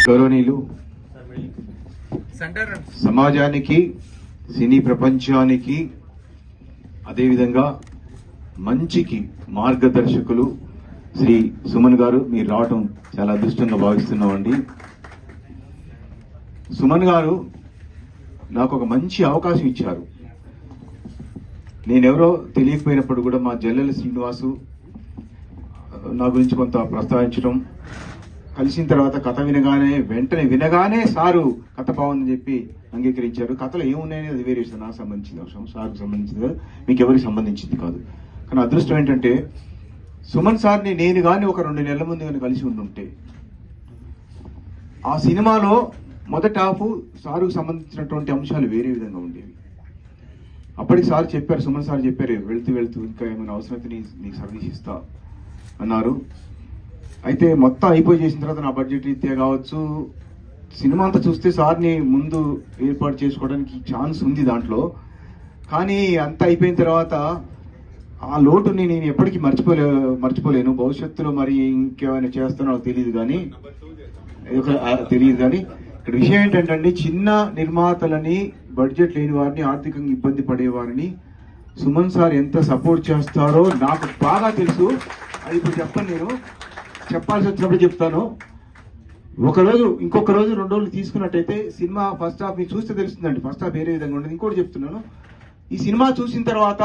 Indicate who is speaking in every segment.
Speaker 1: గౌరవనీయులు సమాజానికి, సినీ ప్రపంచానికి, అదేవిధంగా మంచికి మార్గదర్శకులు శ్రీ సుమన్ గారు, మీరు రావటం చాలా అదృష్టంగా భావిస్తున్నామండి. సుమన్ గారు నాకు ఒక మంచి అవకాశం ఇచ్చారు. నేనెవరో తెలియకపోయినప్పుడు కూడా మా జల్లెల శ్రీనివాసు నా గురించి కొంత ప్రస్తావించడం, కలిసిన తర్వాత కథ వెంటనే వినగానే సారు కథ బాగుందని చెప్పి అంగీకరించారు. కథలో ఏమున్నాయని అది వేరే విషయం, నాకు సంబంధించిన అవసరం, సార్కు సంబంధించింది కాదు, మీకు ఎవరికి సంబంధించింది కాదు. కానీ అదృష్టం ఏంటంటే సుమన్ సార్ని నేను కానీ ఒక 2 నెలల ముందు కానీ కలిసి ఉండుంటే ఆ సినిమాలో మొదటి హాఫ్ సారుకు సంబంధించినటువంటి అంశాలు వేరే విధంగా ఉండేవి. అప్పటికి సార్ చెప్పారు, సుమన్ సార్ చెప్పారు, వెళ్తూ వెళ్తూ ఇంకా ఏమైనా అవసరమైతే నీకు సర్వీస్ ఇస్తా అన్నారు. అయితే మొత్తం అయిపోయి చేసిన తర్వాత నా బడ్జెట్ రీత్యా కావచ్చు, సినిమా అంతా చూస్తే సార్ని ముందు ఏర్పాటు చేసుకోవడానికి ఛాన్స్ ఉంది దాంట్లో. కానీ అంతా అయిపోయిన తర్వాత ఆ లోటుని నేను ఎప్పటికీ మర్చిపోలేను. భవిష్యత్తులో మరి ఇంకేమైనా చేస్తానో నాకు తెలియదు కానీ ఇక్కడ విషయం ఏంటంటే చిన్న నిర్మాతలని, బడ్జెట్ లేని వారిని, ఆర్థికంగా ఇబ్బంది పడేవారిని సుమన్ సార్ ఎంత సపోర్ట్ చేస్తారో నాకు బాగా తెలుసు. అది ఇప్పుడు చెప్పను, నేను చెప్పాల్సి వచ్చినప్పుడు చెప్తాను. ఇంకొక రోజు 2 రోజులు తీసుకున్నట్టయితే సినిమా ఫస్ట్ హాఫ్ మీకు చూస్తే తెలుస్తుందండి. ఫస్ట్ హాఫ్ వేరే విధంగా ఉండదు. ఇంకోటి చెప్తున్నాను, ఈ సినిమా చూసిన తర్వాత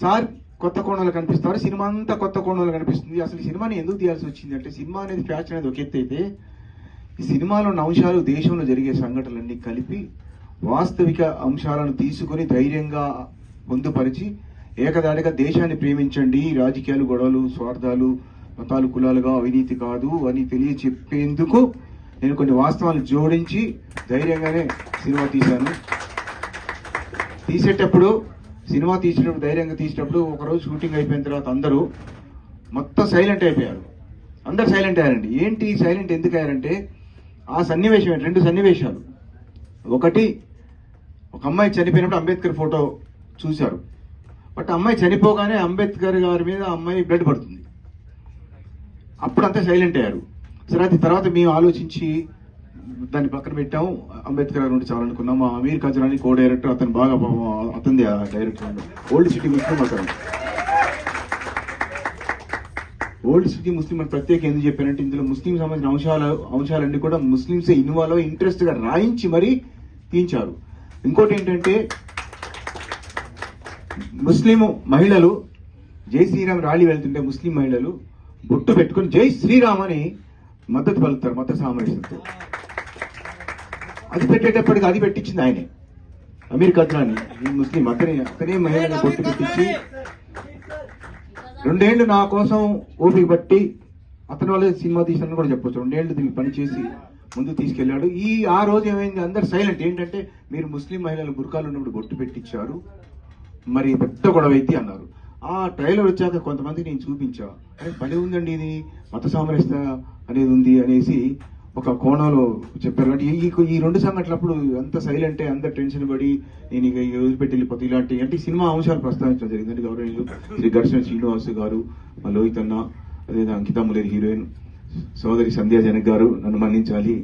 Speaker 1: సార్ కొత్త కోణాలు కనిపిస్తారు, సినిమా అంతా కొత్త కోణాలు కనిపిస్తుంది. అసలు ఈ సినిమాని ఎందుకు తీయాల్సి వచ్చింది అంటే, సినిమా అనేది ఫ్యాషన్ అనేది ఒక ఎత్తు అయితే, ఈ సినిమాలో ఉన్న అంశాలు దేశంలో జరిగే సంఘటనలన్నీ కలిపి వాస్తవిక అంశాలను తీసుకొని ధైర్యంగా పొందుపరిచి ఏకదాటిగా దేశాన్ని ప్రేమించండి, రాజకీయాలు, గొడవలు, స్వార్థాలు, మతాలు, కులాలుగా అవినీతి కాదు అని తెలియచెప్పేందుకు నేను కొన్ని వాస్తవాలు జోడించి ధైర్యంగానే సినిమా తీశాను. సినిమా తీసేటప్పుడు ధైర్యంగా తీసేటప్పుడు ఒకరోజు షూటింగ్ అయిపోయిన తర్వాత అందరూ మొత్తం సైలెంట్ అయిపోయారు. అందరు సైలెంట్ అయ్యారండి. ఏంటి సైలెంట్ ఎందుకు అయ్యారంటే, ఆ సన్నివేశం 2 సన్నివేశాలు. ఒకటి, ఒక అమ్మాయి చనిపోయినప్పుడు అంబేద్కర్ ఫోటో చూశారు. బట్ అమ్మాయి చనిపోగానే అంబేద్కర్ గారి మీద అమ్మాయి బ్లడ్ పడుతుంది. అప్పుడు అంతా సైలెంట్ అయ్యారు. సరే, అది తర్వాత మేము ఆలోచించి దాన్ని పక్కన పెట్టాము. అంబేద్కర్ గారు ఉంటే చాలనుకున్నాం. మా అమీర్ కజరాని కో డైరెక్టర్, అతను బాగా అతనిది డైరెక్టర్. ఓల్డ్ సిటీ ముస్లిం అతను. ఓల్డ్ సిటీ ముస్లిం అని ప్రత్యేకంగా ఎందుకు చెప్పానంటే, ఇందులో ముస్లిం సంబంధించిన అంశాలన్నీ కూడా ముస్లింసే ఇన్వాల్వ్ అయ్యి ఇంట్రెస్ట్ గా రాయించి మరీ తీయించారు. ఇంకోటి ఏంటంటే, ముస్లిం మహిళలు జై శ్రీరామ్ ర్యాలీ వెళ్తుంటే ముస్లిం మహిళలు బొట్టు పెట్టుకుని జై శ్రీరామ్ అని మద్దతు పలుకుతారు, మత సామరస్యంతో. అది పెట్టేటప్పటికి అది పెట్టించింది ఆయనే, అమీర్ కద్రాని, ముస్లిం. అతనే మహిళని బొట్టు పెట్టించి 2 ఏళ్లు నా కోసం ఓపిక బట్టి, అతని వాళ్ళే సినిమా తీసానని కూడా చెప్పొచ్చు, 2 ఏళ్లు దీనికి పనిచేసి ముందుకు తీసుకెళ్లాడు. ఆ రోజు ఏమైంది, అందరు సైలెంట్. ఏంటంటే, మీరు ముస్లిం మహిళలు బుర్కాలు ఉన్నప్పుడు బొట్టు పెట్టించారు, మరి పెద్ద గొడవ అయితే అన్నారు. ఆ ట్రైలర్ వచ్చాక కొంతమంది నేను చూపించా, అరే పని ఉందండి, ఇది మత సామరస్య అనేది ఉంది అనేసి ఒక కోణంలో చెప్పారు. అంటే ఈ 2 సంఘటనలప్పుడు అంత సైలెంట్, అంత టెన్షన్ పడి నేను ఇక వదిలిపెట్టి వెళ్ళిపోతే ఇలాంటి అంటే సినిమా అంశాలు ప్రస్తావించడం జరిగిందండి. గౌరవనీయులు శ్రీ ఘర్షణ శ్రీనివాస్ గారు, మా లోహిత్ అన్న, అదేవిధంగా అంకితా ములేరి హీరోయిన్, సోదరి సంధ్యా జనక్ గారు, నన్ను మన్నించాలి,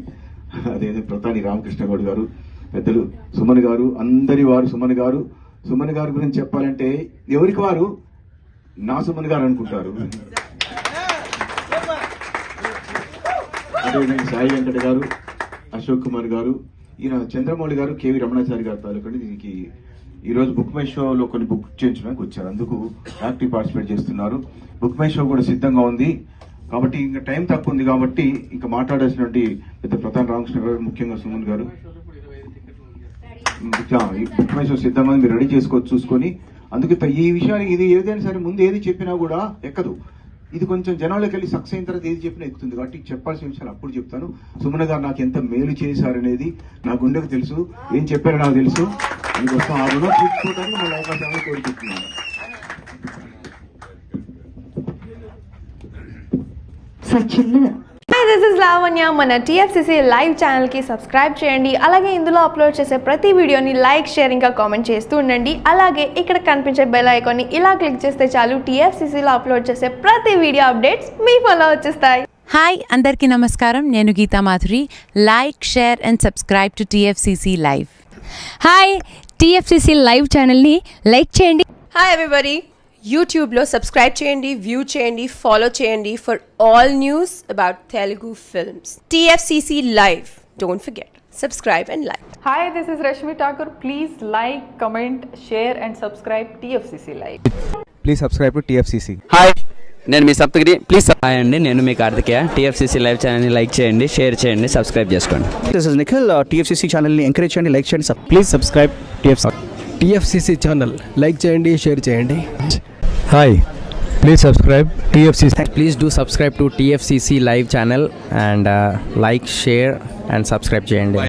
Speaker 1: అదేవిధంగా ప్రతాని రామకృష్ణ గౌడ్ గారు, పెద్దలు సుమన్ గారు, అందరి వారు సుమన్ గారు. సుమన్ గారి గురించి చెప్పాలంటే ఎవరికి వారు నా సుమన్ గారు అనుకుంటారు. అదేవిధంగా సాయి వెంకట గారు, అశోక్ కుమార్ గారు, ఈయన చంద్రమౌళి గారు, కేవి రమణాచారి గారు తాలూకండి. దీనికి ఈరోజు బుక్ మై షోలో కొన్ని బుక్ చేయించడానికి వచ్చారు, అందుకు యాక్టివ్ పార్టిసిపేట్ చేస్తున్నారు. బుక్ మై షో కూడా సిద్ధంగా ఉంది కాబట్టి ఇంకా టైం తక్కువ ఉంది కాబట్టి ఇంకా మాట్లాడాల్సినటువంటి పెద్ద ప్రధాన రామకృష్ణ గారు, ముఖ్యంగా సుమన్ గారు, బుక్ మై షో సిద్ధంగా మీరు రెడీ చేసుకోవచ్చు చూసుకొని. అందుకే ఈ విషయానికి ఇది ఏదైనా సరే ముందు ఏది చెప్పినా కూడా ఎక్కదు. ఇది కొంచెం జనాల్లోకి వెళ్ళి సక్సెస్ అయిన తర్వాత ఏది చెప్పినా ఎక్కుతుంది కాబట్టి చెప్పాల్సిన విషయాలు అప్పుడు చెప్తాను. సుమన్ గారు నాకు ఎంత మేలు చేశారనేది నా గుండెకు తెలుసు, ఏం చెప్పారో నాకు తెలుసు. అందుకోసం ఆ రుణం తీర్చుకోవడానికి మన అవకాశాలను కోరుకుంటున్నాను.
Speaker 2: This is Lavanya. మన టీఎఫ్సీసీ లైవ్ ఛానల్కి సబ్స్క్రైబ్ చేయండి. అలాగే ఇందులో అప్లోడ్ చేసే ప్రతి వీడియోని లైక్, షేర్ ఇంకా కామెంట్ చేస్తూ ఉండండి. అలాగే ఇక్కడ కనిపించే బెల్ ఐకాన్ని ఇలా క్లిక్ చేస్తే చాలు టీఎఫ్సీసీలో అప్లోడ్ చేసే ప్రతి వీడియో అప్డేట్స్ మీ ఫోన్లో వచ్చేస్తాయి.
Speaker 3: హాయ్ అందరికీ నమస్కారం, నేను Geetha Madhuri. Like, share and subscribe to TFCC live.
Speaker 4: Hi, TFCC live ఛానల్ని లైక్ చేయండి.
Speaker 5: హాయ్ ఎవ్రీబడి, యూట్యూబ్లో సబ్స్క్రైబ్ చేయండి, వ్యూ చేయండి, ఫాలో చేయండి for all news about Telugu films. TFCC live, don't forget, subscribe and like.
Speaker 6: Hi, this is Rashmi Thakur. Please like, comment, share and subscribe TFCC Live.
Speaker 7: Please subscribe to TFCC.
Speaker 8: Hi, నేను మీ Saptagiri. Please
Speaker 9: hi అండి, నేను మీ Karthikeya. TFCC live ఛానల్ని like చేయండి, share చేయండి, subscribe చేసుకోండి.
Speaker 10: This is Nikhil. TFCC ఛానల్ని encourage చేయండి, like చేయండి.
Speaker 7: Please subscribe TFCC channel. Like చేయండి, షేర్ చేయండి. Hi, please subscribe TFCC.
Speaker 9: Please do subscribe to TFCC live channel and like, share and subscribe చేయండి.